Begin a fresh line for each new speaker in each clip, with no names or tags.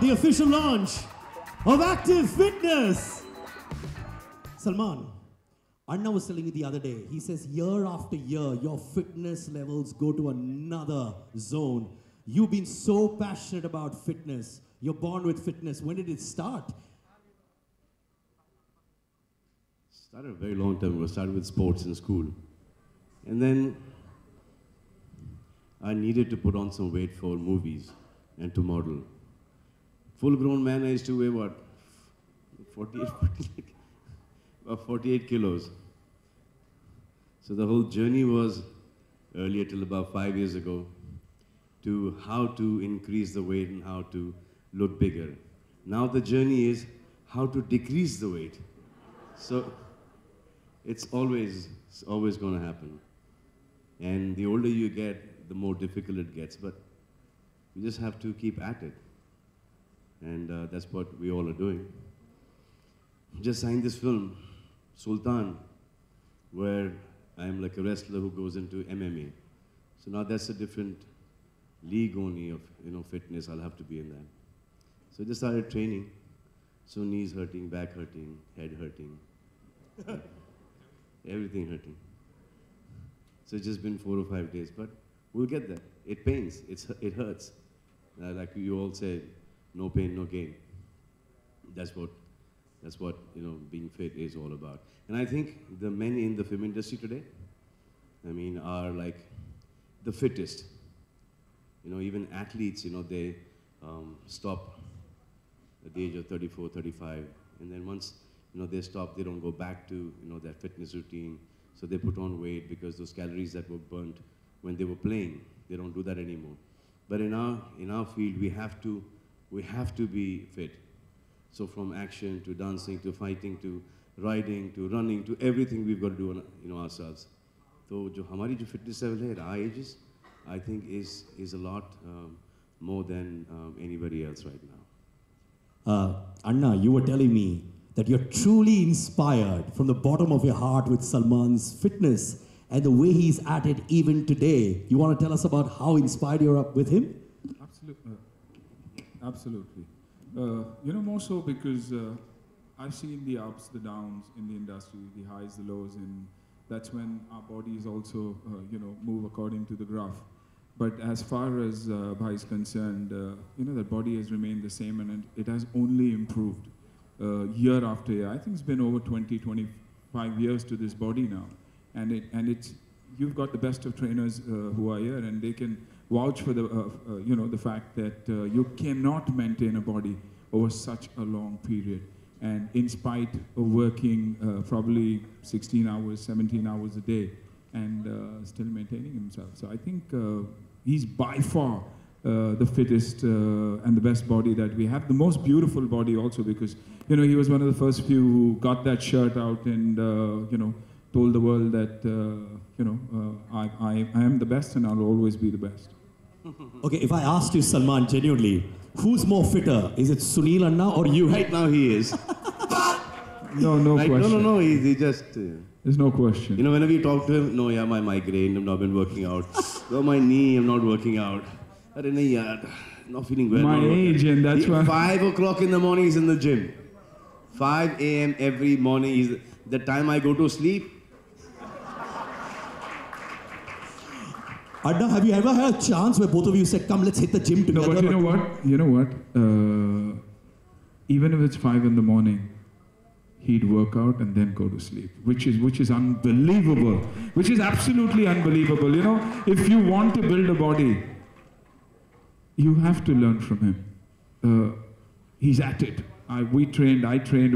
the official launch of Active Fitness. Salman, Anna was telling me the other day, he says year after year, your fitness levels go to another zone. You've been so passionate about fitness. You're born with fitness. When did it start?
Started a very long time ago. Started with sports in school. And then I needed to put on some weight for movies and to model. Full-grown man, I used to weigh what? 48 kilos. So the whole journey was earlier till about 5 years ago to how to increase the weight and how to look bigger. Now the journey is how to decrease the weight. So it's always going to happen. And the older you get, the more difficult it gets. But you just have to keep at it. And that's what we all are doing. Just signed this film, Sultan, where I'm like a wrestler who goes into MMA. So now that's a different league only of fitness. I'll have to be in that. So I just started training. So knees hurting, back hurting, head hurting, everything hurting. So it's just been 4 or 5 days, but we'll get there. It pains, it hurts. Like you all say, no pain, no gain. That's what being fit is all about. And I think the men in the film industry today, are like the fittest. Even athletes, they stop at the age of 34, 35, and then once they stop, they don't go back to their fitness routine. So they put on weight because those calories that were burnt when they were playing, they don't do that anymore. But in our field, we have to be fit. So from action to dancing to fighting to riding to running to everything we've got to do ourselves. So our fitness level at our ages, I think is a lot more than anybody else right now.
Anna, you were telling me that you're truly inspired from the bottom of your heart with Salman's fitness and the way he's at it even today. You want to tell us about how inspired you're up with him?
Absolutely. More so because I've seen the ups, the downs in the industry, the highs, the lows, and that's when our bodies also, move according to the graph. But as far as Bhai is concerned, the body has remained the same and it has only improved year after year. I think it's been over 20, 25 years to this body now. And you've got the best of trainers who are here, and they can vouch for the fact that you cannot maintain a body over such a long period. And in spite of working probably 16 hours, 17 hours a day, and still maintaining himself. So I think he's by far the fittest and the best body that we have. The most beautiful body also, because he was one of the first few who got that shirt out and told the world that I am the best and I'll always be the best.
Okay, if I asked you, Salman, genuinely, who's more fitter? Is it Sunil Anna or you?
Right now he is.
No question.
No, he just...
There's no question.
Whenever you talk to him, no, yeah, my migraine, I've not been working out. No, my knee, I'm not working out. Not feeling well.
My age, and that's why...
5 o'clock in the morning, he's in the gym. 5 a.m. every morning is the time I go to sleep.
Adna, have you ever had a chance where both of you said, come, let's hit the gym together?
No, but you know what? Even if it's 5 in the morning, he'd work out and then go to sleep, which is unbelievable, which is absolutely unbelievable. If you want to build a body, you have to learn from him. He's at it. I trained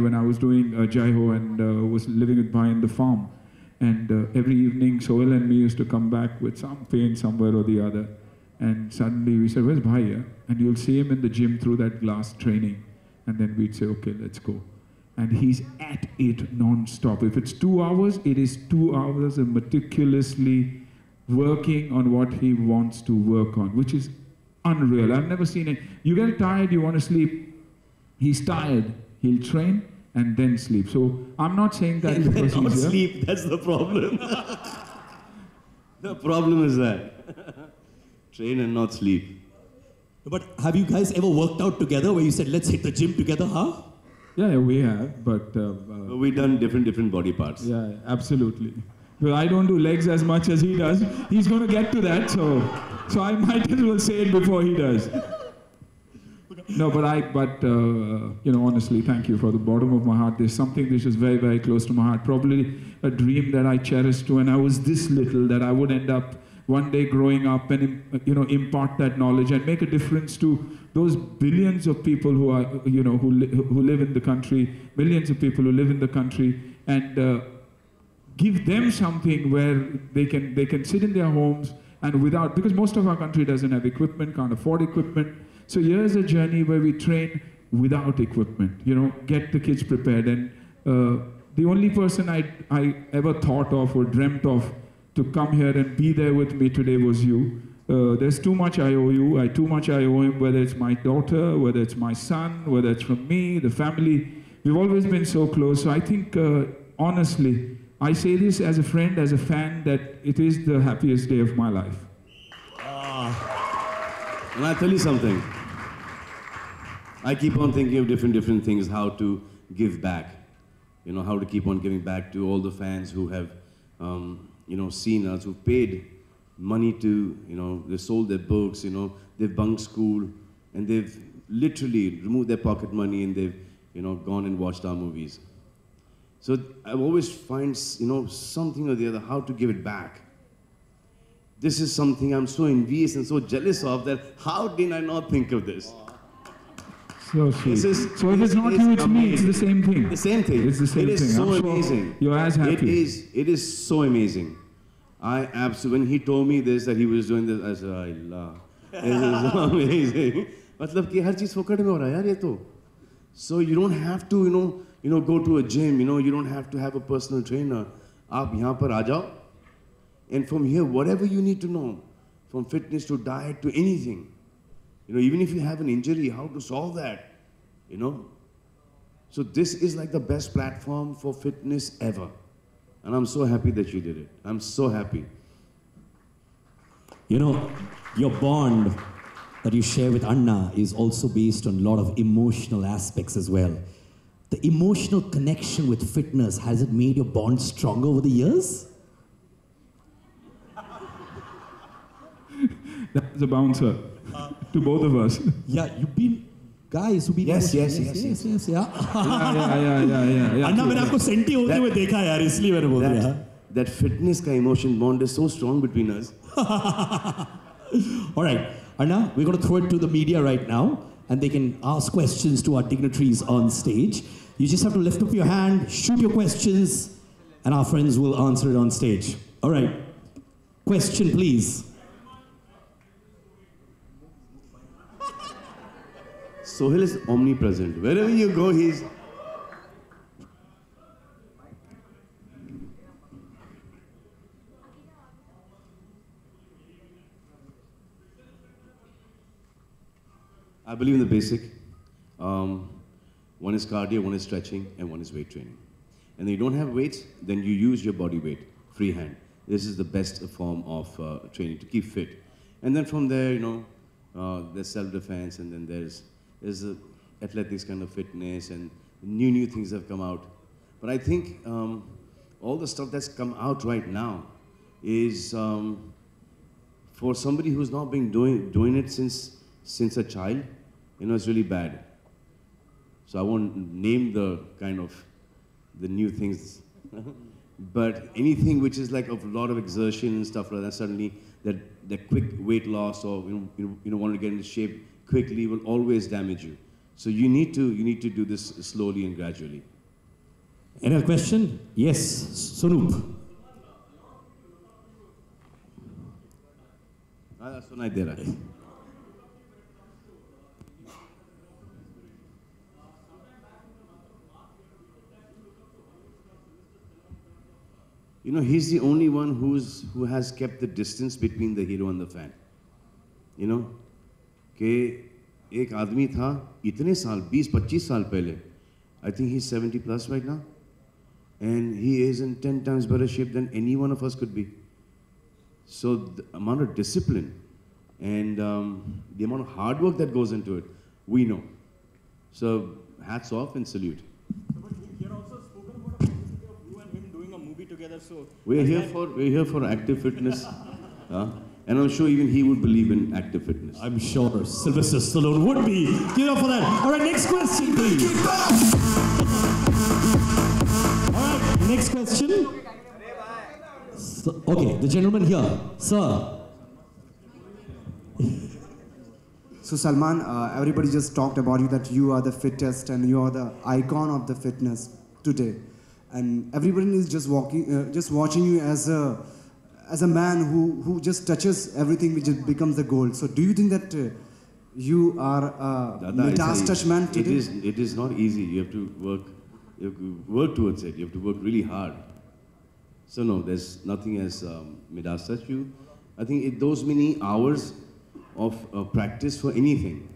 when I was doing Jaiho and was living with Bhai in the farm. And every evening, Sohail and me used to come back with some pain somewhere or the other. And suddenly we said, where's Bhai? Yeah? And you'll see him in the gym through that glass training. And then we'd say, okay, let's go. And he's at it non-stop. If it's 2 hours, it is 2 hours of meticulously working on what he wants to work on, which is unreal. I've never seen it. You get tired, you want to sleep. He's tired, he'll train and then sleep. So I'm not saying that because
not sleep, that's the problem. The problem is that. Train and not sleep.
But have you guys ever worked out together where you said, let's hit the gym together, huh?
Yeah, we have, but...
We've done different body parts.
Yeah, absolutely. Well, I don't do legs as much as he does. He's going to get to that, so I might as well say it before he does. No, but you know, honestly, thank you from the bottom of my heart. There's something which is very, very close to my heart. Probably a dream that I cherished when I was this little, that I would end up one day growing up and, you know, impart that knowledge and make a difference to those billions of people who are, you know, who live in the country, millions of people who live in the country, and give them something where they can sit in their homes and without, because most of our country doesn't have equipment, can't afford equipment. So here's a journey where we train without equipment, you know, get the kids prepared. And the only person I ever thought of or dreamt of to come here and be there with me today was you. There's too much I owe you, too much I owe him, whether it's my daughter, whether it's my son, whether it's from me, the family. We've always been so close. So I think, honestly, I say this as a friend, as a fan, that it is the happiest day of my life.
And I'll tell you something. I keep on thinking of different things, how to give back. You know, how to keep on giving back to all the fans who have, you know, seen us, who paid money to, you know, they sold their books, you know, they've bunked school, and they've literally removed their pocket money and they've, you know, gone and watched our movies. So I always find, you know, something or the other, how to give it back. This is something I'm so envious and so jealous of, that how did I not think of this?
So sweet. So if it's not you, it's me. It's the same thing.
The same thing.
It's the same thing.
It is so amazing.
You're as happy.
It is so amazing. I absolutely, when he told me this, that he was doing this, I said, Allah, this is so amazing. मतलब कि हर चीज़ फोकट में हो रहा है यार ये तो. So you don't have to, you know, go to a gym. You know, you don't have to have a personal trainer. आप यहाँ पर आ जाओ. And from here, whatever you need to know, from fitness to diet to anything, you know, even if you have an injury, how to solve that, you know. So this is like the best platform for fitness ever. And I'm so happy that you did it. I'm so happy.
You know, your bond that you share with Anna is also based on a lot of emotional aspects as well. The emotional connection with fitness, has it made your bond stronger over the years?
That's a bouncer to both of us.
Yeah, you've been guys who've been
Yes, yeah.
Yeah.
अन्ना मैंने आपको senti होते हुए देखा यार, इसलिए मैंने बोल दिया.
That fitness ka emotion bond is so strong between us.
All right, Anna, we're going to throw it to the media right now, and they can ask questions to our dignitaries on stage. You just have to lift up your hand, shoot your questions, and our friends will answer it on stage. All right, question please.
Sohail is omnipresent. Wherever you go, he's... I believe in the basic. One is cardio, one is stretching, and one is weight training. And if you don't have weights, then you use your body weight, freehand. This is the best form of training to keep fit. And then from there, you know, there's self-defense, and then there's athletics kind of fitness, and new things have come out. But I think all the stuff that's come out right now is for somebody who's not been doing it since a child, you know, it's really bad. So I won't name the kind of the new things, but anything which is like a lot of exertion and stuff like that, suddenly that quick weight loss, or you know want to get into shape quickly, will always damage you. So you need to do this slowly and gradually.
Any other question? Yes, Sunoop.
सुनाई दे रहा है. You know, he's the only one who has kept the distance between the hero and the fan. You know, कि एक आदमी था इतने साल 20-25 साल पहले. I think he's 70 plus right now, and he is in 10 times better shape than any one of us could be. So the amount of discipline, And the amount of hard work that goes into it, we know. So hats off and salute.
But you're also spoken about a possibility of you and him doing a movie together. So
We're here for active fitness, and I'm sure even he would believe in active fitness.
I'm sure Sylvester Stallone would be. Give it up for that. All right, next question, please. All right, next question. Okay, the gentleman here, sir.
So Salman, everybody just talked about you, that you are the fittest and you are the icon of the fitness today, and everybody is just watching you as a man who just touches everything which becomes the goal. So do you think that you are a Midas touch man today?
It is not easy. You have to work towards it. You have to work really hard. So no, there's nothing as Midas touch you. I think those many hours of practice for anything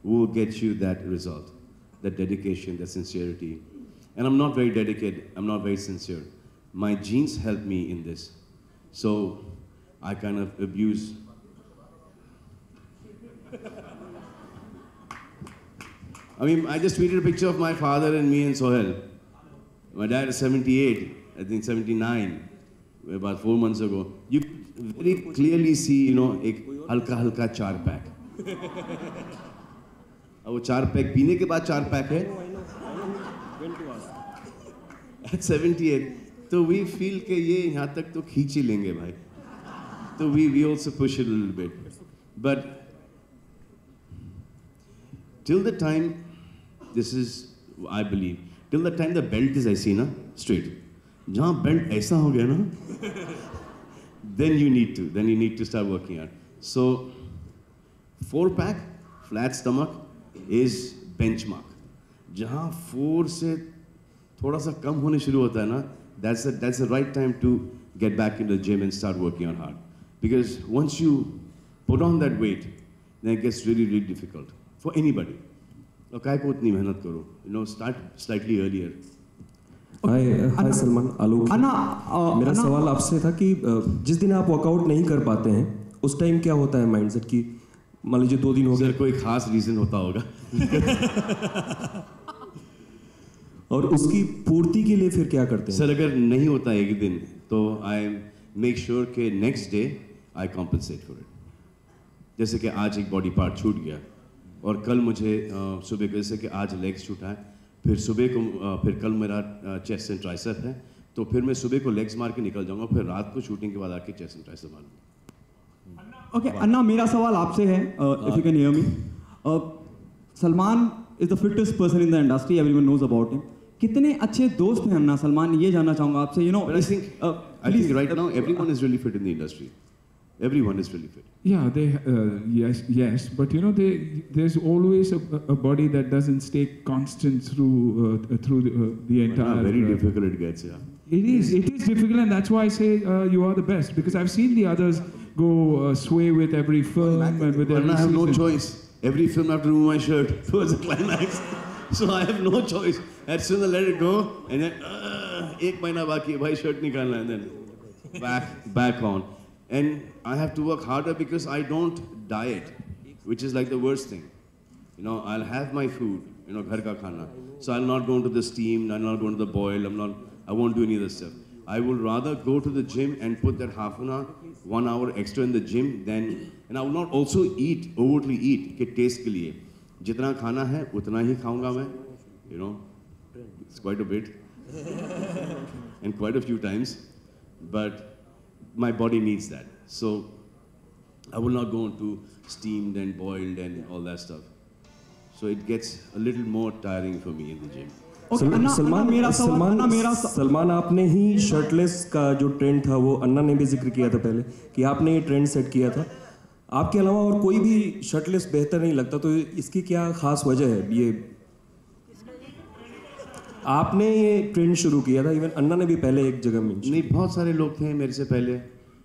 will get you that result, that dedication, that sincerity. And I'm not very dedicated, I'm not very sincere. My genes help me in this. So I kind of abuse. I mean, I just tweeted a picture of my father and me and Sohail. My dad is 78, I think 79, about 4 months ago. You very clearly see, you know, एक हल्का 4 pack. अब वो 4 pack पीने के बाद 4 pack है. At 78, तो we feel कि ये यहाँ तक तो खींच ही लेंगे भाई. So we also push it a little bit. But till the time, this is, I believe, till the time the belt is ऐसी ना, straight. जहाँ belt ऐसा हो गया ना, then you need to start working out. So 4-pack, flat stomach is benchmark. जहाँ 4 से थोड़ा सा कम होने शुरू होता है ना, that's the right time to get back into the gym and start working out hard. Because once you put on that weight, then it gets really, really difficult for anybody. और काय को उतनी मेहनत करो, you know, start slightly earlier.
हाय सलमान, आलोक। मेरा सवाल आपसे था कि जिस दिन आप वर्कआउट नहीं कर पाते हैं उस टाइम क्या होता है माइंडसेट की? मान लीजिए 2 दिन हो गए,
कोई खास रीजन होता होगा।
और उसकी पूर्ति के लिए फिर क्या करते हैं?
सर अगर नहीं होता एक दिन तो आई मेक श्योर के next day I compensate for it. जैसे कि आज एक बॉडी पार्ट छूट गया और कल मुझे सुबह, जैसे कि आज लेग्स छूटा है, फिर सुबह को फिर कल मेरा चेस्ट एंड ट्राइसेप है, तो फिर मैं सुबह को लेग्स मार के निकल जाऊंगा, फिर रात को शूटिंग के बाद आके चेस्ट एंड ट्राइसेप मारूंगा।
ओके अन्ना, मेरा सवाल आपसे है, if you can hear me. Salman is the fittest person in the industry, everyone knows about him. कितने अच्छे दोस्त हैं अन्ना सलमान, ये जानना चाहूंगा आपसे। You know,
I think right now everyone is really fit in the industry. Everyone is really fit.
Yeah, yes, but you know, there's always a body that doesn't stay constant through the entire.
Very difficult it gets, yeah.
It is difficult, and that's why I say you are the best, because I've seen the others go sway with every film and with every.
And I have no choice. Every film I have to remove my shirt towards the climax, so I have no choice. As soon as I let it go, and then एक महीना बाकी है भाई, shirt निकालना, and then back on. And I have to work harder because I don't diet, which is like the worst thing. You know, I'll have my food, you know, ghar ka khana. So I'll not go into the steam, I'll not go into the boil, I won't do any of this stuff. I will rather go to the gym and put that half an hour, 1 hour extra in the gym, and I will not also overtly eat, ke taste ke liye. Jitna khana hai, utna hi khaunga main, you know, it's quite a bit, and quite a few times, but my body needs that. So I will not go into steamed and boiled and all that stuff. So it gets a little more tiring for me in the gym.
Salman, आपने ही shirtless का जो trend था, वो अन्ना ने भी जिक्र किया था पहले कि आपने ये ट्रेंड सेट किया था। आपके अलावा और कोई भी शर्टलेस बेहतर नहीं लगता, तो इसकी क्या खास वजह है? ये आपने ये ट्रेंड शुरू किया था, इवन अन्ना ने भी पहले एक जगह में।
नहीं, बहुत सारे लोग थे मेरे से पहले।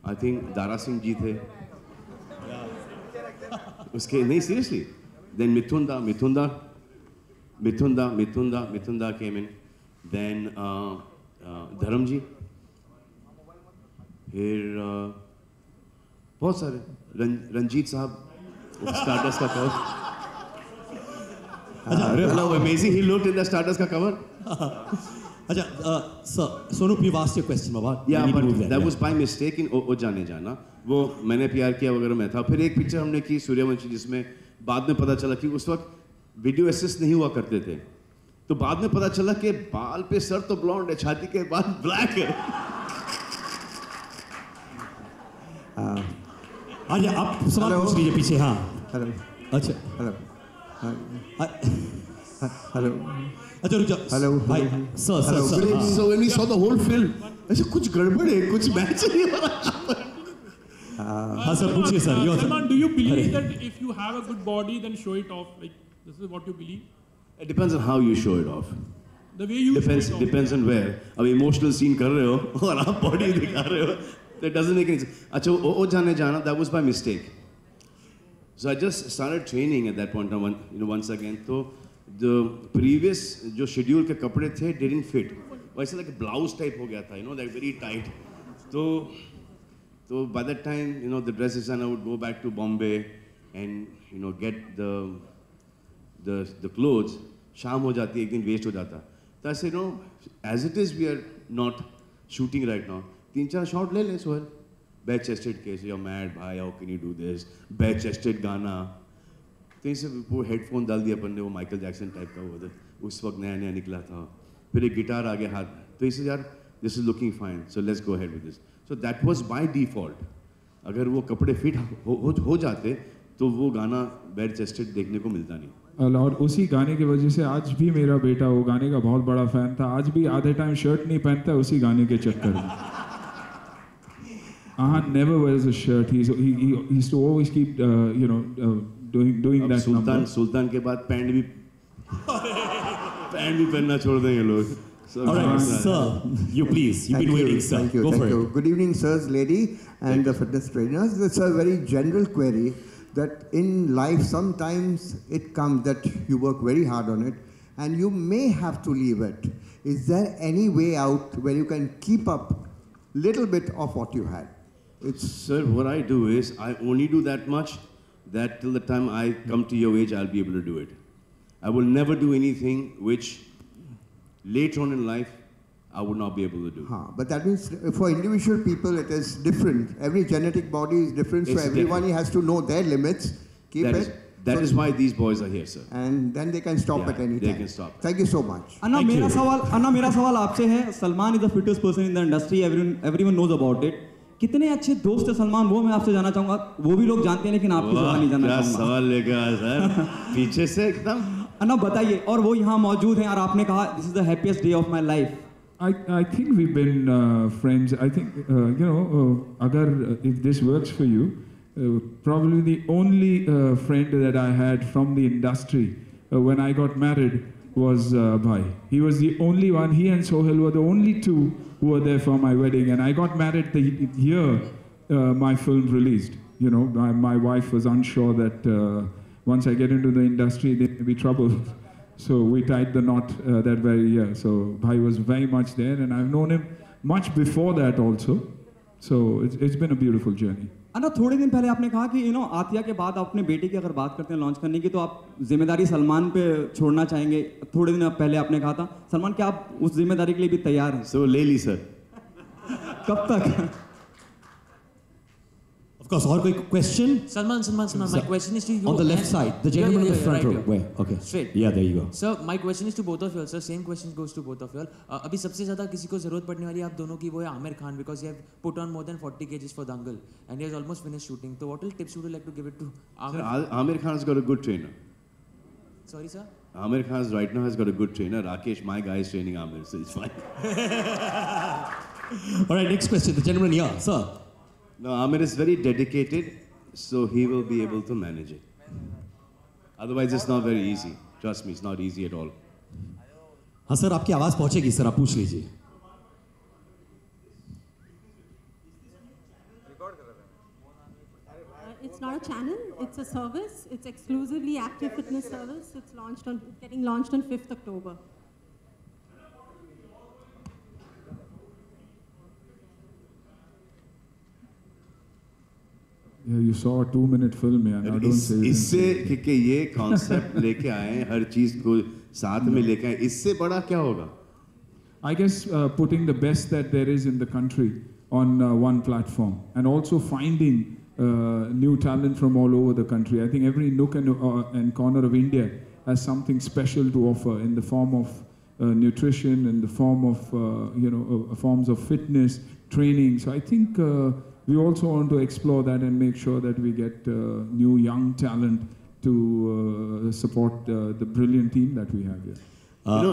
आई थिंक दारा सिंह जी थे उसके, नहीं सीरियसली। देन मिथुंदा केम इन, देन धर्म जी, फिर बहुत सारे रंजीत साहब स्टारडस्ट का cover. Hello, amazing. He looked in the Stardust ka cover.
Sir, Sonu, we've asked you a question about.
Yeah, but that was by mistake in O जाने जाना. वो मैंने प्यार किया वगैरह में था. फिर एक पिक्चर हमने की सूर्यवंशी जिसमें बाद में पता चला कि उस वक्त वीडियो असिस्ट नहीं हुआ करते थे. तो बाद में पता चला कि बाल पे सर तो ब्लॉन्ड है, छाती के बाल ब्लैक है.
आप सवाल पूछ लीजिए पीछे. हाँ.
हेलो.
अच्छा.
हेलो. हेलो.
अच्छा रुक जाओ.
Hello.
Hi sir.
So when we saw the whole film, ऐसे कुछ गड़बड़ है, कुछ मैच नहीं हो रहा.
हाँ सर पूछिए sir.
Salman, do you believe that if you have a good body, then show it off? Like this is what you believe?
It depends on how you show it off.
The way you
Depends on where. अब emotional scene कर रहे हो और आप body दिखा रहे हो. That doesn't make any sense. अच्छा वो जाने जाना, that was by mistake. So I just started training at that point. Once again, so the previous जो schedule के कपड़े थे didn't fit. वैसे like a blouse type हो गया था, like very tight. So by that time, the dress designer would go back to Bombay and get the clothes. शाम हो जाती, एक दिन waste हो जाता. So I said, as it is, we are not shooting right now. 3-4 shot ले ले Sohal. Bare chested case, you're mad, bhai, how can you do this? Bare chested गाना. तो इसे वो हेडफोन डाल दिया अपन ने, वो माइकल जैक्सन टाइप का वो उस वक्त नया नया निकला था. फिर एक गिटार आगे हाथ. तो इसे यार, this is looking fine, so let's go ahead with this. So that was by default. अगर वो कपड़े फिट हो जाते, तो वो गाना bare chested देखने को मिलता नहीं.
और उसी गाने की वजह से आज भी मेरा बेटा वो गाने का बहुत बड़ा फैन था. आज भी आधे टाइम शर्ट नहीं पहनता उसी गाने के चक्कर में. Never wears a shirt. He used to always keep doing that number.
सुल्तान के बाद पैंट भी पहनना छोड़ देंगे लोग.
All right, sir, you've been waiting, sir.
Thank you.
Go for it.
Good evening, sirs, lady, and the fitness trainers. It's a very general query that in life sometimes it comes that you work very hard on it and you may have to leave it. Is there any way out where you can keep up little bit of what you had?
Sir, what I do is I only do that much that till the time I come to your age, I'll be able to do it. I will never do anything which later on in life I would not be able to do.
But that means for individual people it is different. Every genetic body is different, so everyone has to know their limits.
That is why these boys are here, sir.
And then they can stop at any time.
They can stop.
Thank you so much.
अन्ना मेरा सवाल आपसे है. Salman is the fittest person in the industry. Everyone knows about it. कितने अच्छे दोस्त है सलमान, वो मैं आपसे जानना चाहूंगा. वो भी लोग जानते हैं लेकिन आपकी सवाल नहीं जानना चाहूंगा.
क्या सवाल लेके आया सर? पीछे से एकदम.
अन्ना बताइए. और वो यहाँ मौजूद हैं और आपने कहा this is the happiest day of my life.
I think we've been friends. I think agar if this works for you, probably the only friend that I had from the industry when I got married was Bhai. He was the only one. He and Sohail were the only two who were there for my wedding, and I got married the year my film released. My wife was unsure that once I get into the industry, there may be trouble. So we tied the knot that very year. So Bhai was very much there, and I've known him much before that also. So it's been a beautiful journey.
अन्ना थोड़े दिन पहले आपने कहा कि आतिया के बाद अपने बेटे की अगर बात करते हैं लॉन्च करने की तो आप जिम्मेदारी सलमान पे छोड़ना चाहेंगे. थोड़े दिन पहले आपने कहा था. सलमान, क्या आप उस जिम्मेदारी के लिए भी तैयार हैं?
So ले ली सर.
कब तक?
Of course, और कोई question?
Salman, my question is to you.
On the left side, the gentleman on the front row. Where? Okay.
Straight.
Yeah, there you go.
Sir, my question is to both of you all. Sir, same question goes to both of you all. अभी सबसे ज़्यादा किसी को ज़रूरत पड़ने वाली आप दोनों की वो है Aamir Khan, because you have put on more than 40 kgs for Dangal and he has almost finished shooting. So what all tips would you like to give it to Amir?
Sir, Amir Khan has got a good trainer.
Sorry, sir?
Amir Khan right now has got a good trainer. Rakesh, my guy, is training Amir, so it's fine.
All right, next question. The gentleman here, sir.
No, Amir is very dedicated, so he will be able to manage it. Otherwise, it's not very easy. Trust me, it's not easy at all.
हाँ sir, आपकी आवाज़ पहुँचेगी sir, आप पूछ लीजिए.
It's not a channel, it's a service. It's exclusively active fitness service. It's getting launched on 5th October.
Yeah, you saw a 2-minute film, yeah. Now don't say it.
इससे कि ये concept लेके आए, हर चीज को साथ में लेके आए, इससे बड़ा क्या होगा?
I guess putting the best that there is in the country on one platform, and also finding new talent from all over the country. I think every nook and corner of India has something special to offer in the form of nutrition, in the form of forms of fitness, training. So I think we also want to explore that and make sure that we get new young talent to support the brilliant team that we have here.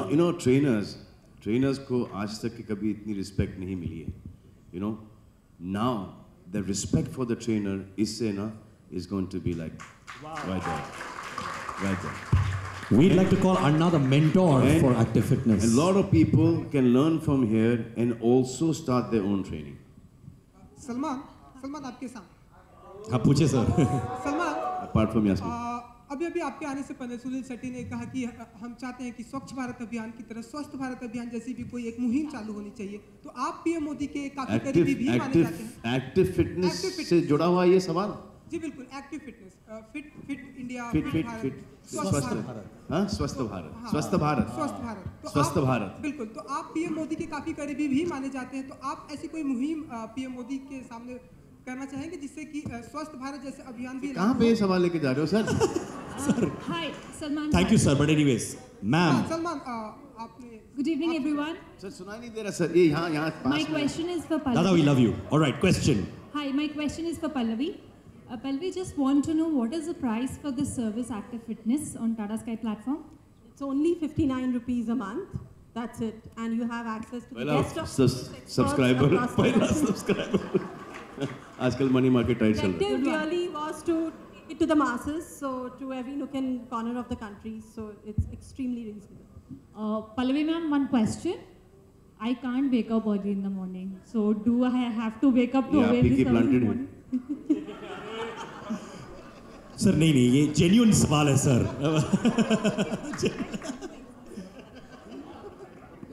You know, trainers को आज तक की कभी इतनी respect नहीं मिली है. You know, now the respect for the trainer is going to be like right there.
We'd like to call another mentor for active fitness.
A lot of people can learn from here and also start their own training.
Salman आपके साथ.
हाँ पूछे sir.
Salman.
Apart from Yasmin.
अभी आपके आने से पहले सुनील शेट्टी ने कहा कि हम चाहते हैं कि स्वच्छ भारत अभियान की तरह स्वस्थ भारत अभियान जैसी भी कोई एक मुहिम चालू होनी चाहिए. तो आप पीएम मोदी के काफी करीबी भी माने जाते हैं.
एक्टिव फिटनेस से जुड़ा हुआ ये सवाल.
जी बिल्कुल, active fitness, fit India,
fit स्वस्थ भारत. हाँ, स्वस्थ भारत.
बिल्कुल. तो आप पीएम मोदी के काफी करीबी भी माने जाते हैं. तो आप ऐसी कोई मुहिम पीएम मोदी के सामने करना चाहेंगे जिससे कि स्वस्थ भारत जैसे अभियान भी.
कहाँ पे ये सवाल लेके जा रहे हो sir?
Sir. Hi, Salman.
Thank you, sir. But anyways, ma'am.
Salman, आपने.
Good evening, everyone.
सर सुनाई नहीं दे रहा सर. ये यहाँ
My question is for Pallavi.
Dada, we love you. All right, question.
Hi, my question is for Pallavi. Pallavi, just want to know what is the price for this service, Active Fitness, on Tata Sky platform?
It's only 59 rupees a month. That's it. And you have access to the best of
subscriber. पहला subscriber. आजकल money market tight चल रहा है.
The objective really was to take it to the masses, so to every nook and corner of the country. So it's extremely reasonable.
Pallavi ma'am, one question. I can't wake up early in the morning. So do I have to wake up to avail this service in the morning?
Sir नहीं ये genuine सवाल है sir.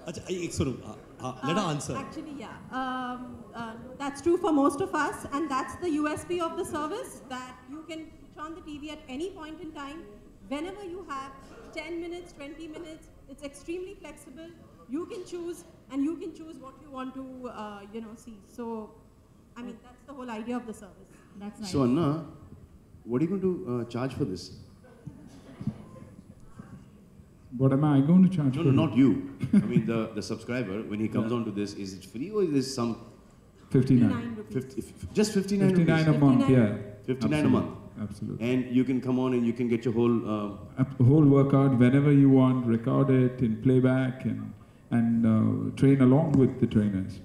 अच्छा एक सुनो. Let her answer.
Actually, yeah. That's true for most of us, and that's the USP of the service, that you can switch on the TV at any point in time, whenever you have 10 minutes, 20 minutes. It's extremely flexible. You can choose, and you can choose what you want to, see. So, I mean, that's the whole idea of the service.
That's nice.
So Anna, what are you going to charge for this?
What am I going to charge?
No, not you. I mean the subscriber, when he comes onto this, is it free or is this some
59.
50, just 59 rupees?
59 a month, yeah.
59 a month.
Absolutely.
And you can come on and you can get your
whole workout whenever you want, record it in playback and train along with the trainers.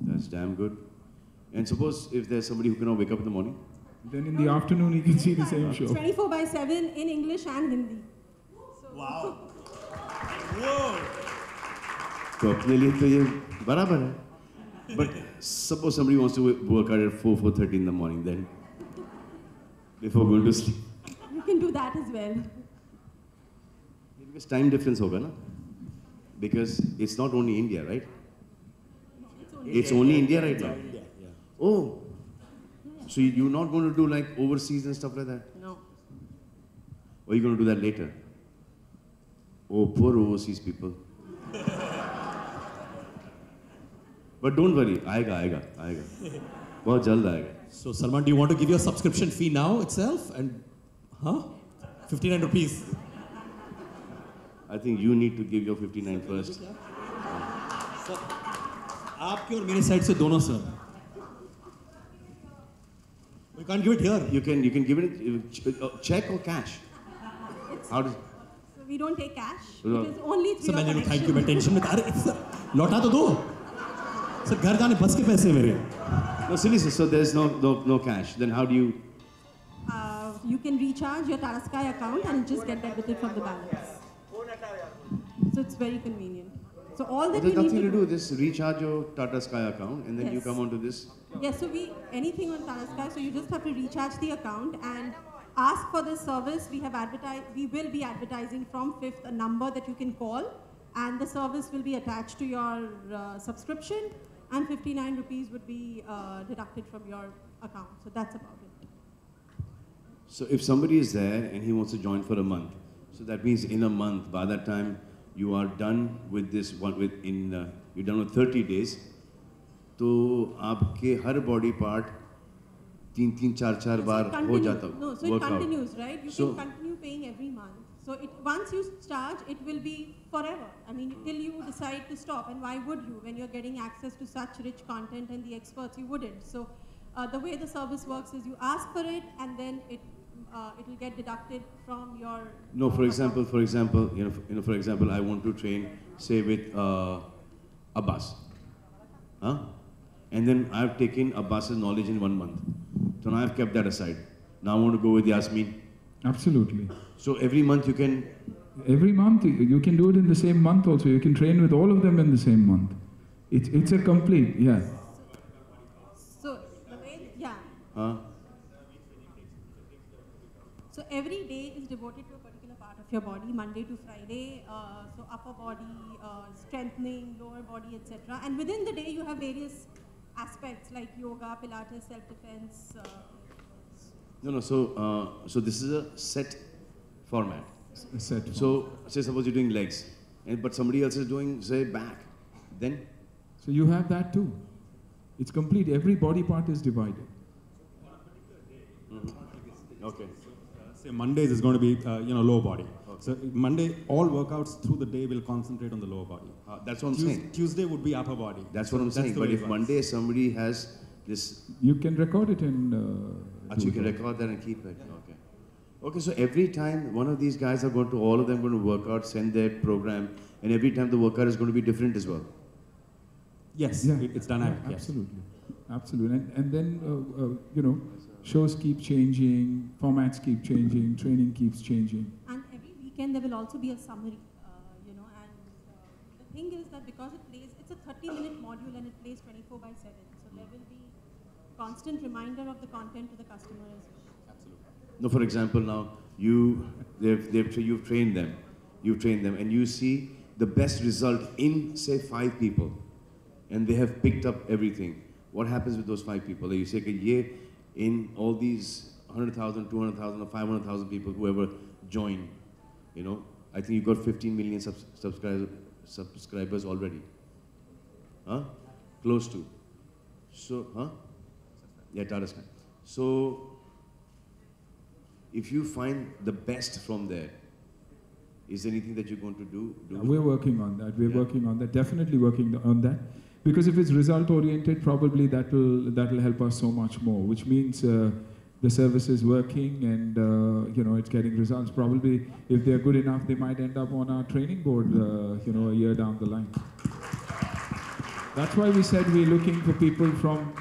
That's damn good. And suppose if there's somebody who cannot wake up in the morning?
Then in the afternoon you can see the same show.
24/7 in English and Hindi.
Wow. Whoa.
तो अपने लिए तो ये बराबर है. But suppose somebody wants to work out at 4:30 in the morning, then before going to sleep.
You can do that as well.
Because time difference होगा ना? Because it's not only India, right? It's only India right now. Oh, so you're not going to do like overseas and stuff like that?
No.
Or are you going to do that later? Oh, poor overseas people. But don't worry, आएगा. बहुत जल्द आएगा.
So Salman, do you want to give your subscription fee now itself? And 59 rupees.
I think you need to give your 59 first.
Sir, आपके और मेरे side से दोनों sir. You can't give it here.
You can give it check or cash. How does?
So we don't take cash. It is only through your connection.
Thank you. मैं tension में अरे sir लौटा तो दो. Sir घर जाने बस के पैसे मेरे.
No, seriously. So there's no cash. Then how do you?
You can recharge your Tata Sky account and just get debited from the balance. So it's very convenient. So all that
There's
you need
nothing to do. Just recharge your Tata Sky account and then you come onto this.
Yes, so anything on Tata Sky, so you just have to recharge the account and ask for this service. We will be advertising from 5th a number that you can call, and the service will be attached to your subscription. and 59 rupees would be deducted from your account. So that's about it.
So if somebody is there and he wants to join for a month, so that means in a month, by that time you are done with this one, you're done with 30 days, तो आपके हर body part 3-4 बार हो जाता
No, so it continues, right? You can continue paying every month. So once you charge, it will be forever. I mean, till you decide to stop. And why would you? When you're getting access to such rich content and the experts, you wouldn't. So the way the service works is you ask for it, and then it will get deducted from your.
No, for example, for example, I want to train, say with Abbas, huh? And then I've taken Abbas's knowledge in 1 month. So now I've kept that aside. Now I want to go with Yasmin.
Absolutely.
So every month you can...
Every month, you can do it in the same month also. You can train with all of them in the same month. It's a complete, yeah.
So, the way, yeah.
Huh?
So every day is devoted to a particular part of your body, Monday to Friday. So upper body, strengthening, lower body, etc. And within the day, you have various aspects like yoga, Pilates, self-defense.
No. So this is a set format.
A set.
So say suppose you're doing legs, but somebody else is doing say back, then.
So you have that too. It's complete. Every body part is divided.
Okay.
Say Mondays is going to be lower body. Okay. So Monday, all workouts through the day will concentrate on the lower body.
That's what I'm saying.
Tuesday would be upper body.
That's what I'm saying. But if Monday somebody has this,
you can record it in.
You can record that and keep it. Okay. Okay. So every time one of these guys are going to, all of them going to work out, send their program, and every time the workout is going to be different as well.
Yes. Yeah. It's dynamic.
Yeah, absolutely. Yes. Absolutely. And then shows keep changing, formats keep changing, training keeps changing.
And every weekend there will also be a summary, and the thing is that because it's a 30-minute module and it plays 24/7, so there will be constant reminder of the content to the customer as well.
Absolutely. No, for example, now you've trained them, and you see the best result in say 5 people, and they have picked up everything. What happens with those 5 people? You say, okay, in all these 100,000, 200,000, or 500,000 people, whoever join, I think you got 15 million subscribers already. Huh? Close to. So, huh? Yeah, Tata Sky. So, if you find the best from there, is there anything that you're going to do?
We're working on that. We're working on that. Definitely working on that. Because if it's result-oriented, probably that'll help us so much more. Which means the service is working and it's getting results. Probably, if they're good enough, they might end up on our training board. A year down the line. That's why we said we're looking for people from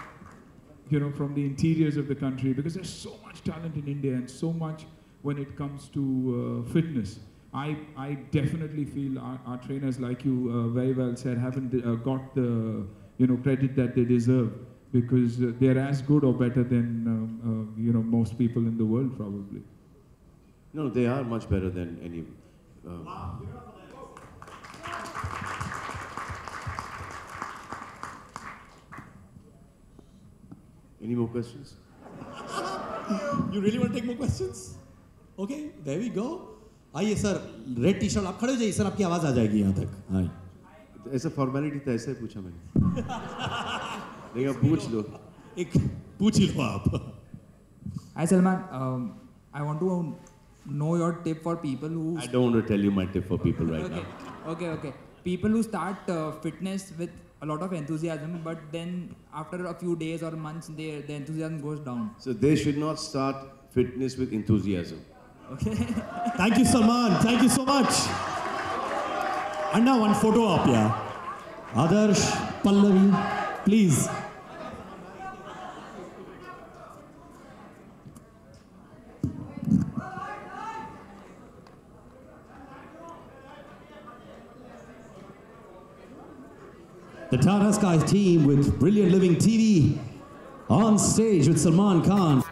the interiors of the country, because there's so much talent in India and so much when it comes to fitness. I definitely feel our trainers, like you very well said, haven't got the credit that they deserve, because they're as good or better than most people in the world probably.
No, they are much better than any. Any more questions?
You really want to take more questions? Okay, there we go. आइए sir, red T shirt आप खड़े हो जाइए sir, आपकी आवाज आ जाएगी यहाँ तक. हाँ.
ऐसा फॉर्मेलिटी था, ऐसा ही पूछा मैंने. लेकिन पूछ लो.
एक पूछ ही लो आप.
Hi Salman, I want to know your tip for people who.
I don't want to tell you my tip for people right now.
Okay. People who start fitness with a lot of enthusiasm, but then after a few days or months, the enthusiasm goes down.
So they should not start fitness with enthusiasm.
Okay.
Thank you, Salman. Thank you so much. And now one photo up here. Adarsh, Pallavi, please. The Tata Sky team with Brilliant Living TV on stage with Salman Khan.